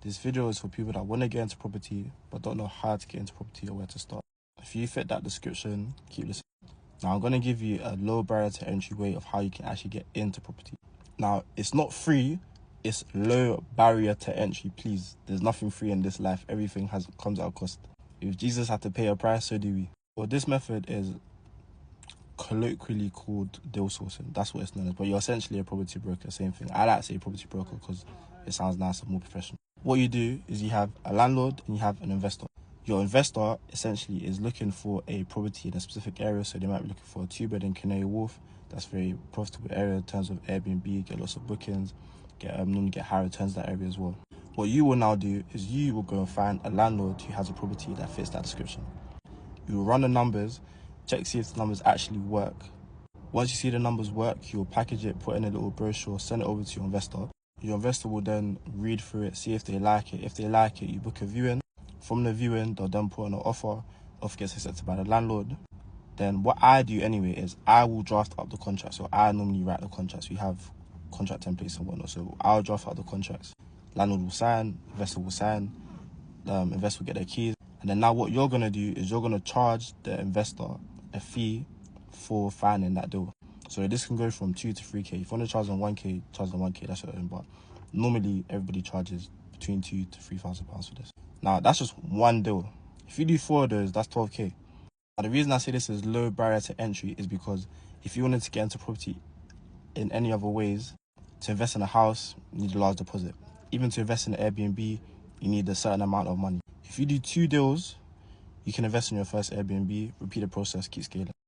This video is for people that want to get into property but don't know how to get into property or where to start. If you fit that description, keep listening. Now I'm going to give you a low barrier to entry way of how you can actually get into property. Now, it's not free, it's low barrier to entry, please. There's nothing free in this life. Everything comes at a cost. If Jesus had to pay a price, so do we. Well, this method is colloquially called deal sourcing. That's what it's known as. But you're essentially a property broker, same thing. I like to say property broker because it sounds nice and more professional. What you do is you have a landlord and you have an investor. Your investor essentially is looking for a property in a specific area, so they might be looking for a 2-bed in Canary Wharf. That's a very profitable area in terms of Airbnb, get lots of bookings, normally get high returns in that area as well. What you will now do is you will go and find a landlord who has a property that fits that description. You will run the numbers, check see if the numbers actually work. Once you see the numbers work, you'll package it, put in a little brochure, send it over to your investor. Your investor will then read through it, see if they like it. If they like it, you book a viewing. From the viewing, they'll then put in an offer. Offer gets accepted by the landlord. Then what I do anyway is I will draft up the contract. So I normally write the contracts. We have contract templates and whatnot. So I'll draft out the contracts. Landlord will sign, investor will sign, investor will get their keys. And then now what you're going to do is you're going to charge the investor a fee for finding that deal. So this can go from 2 to 3k. If you want to charge them 1k, charge them 1k, that's your own. But normally everybody charges between £2,000 to £3,000 for this. Now that's just one deal. If you do 4 of those, that's 12k. Now the reason I say this is low barrier to entry is because if you wanted to get into property in any other ways, to invest in a house, you need a large deposit. Even to invest in an Airbnb, you need a certain amount of money. If you do 2 deals, you can invest in your first Airbnb, repeat the process, keep scaling.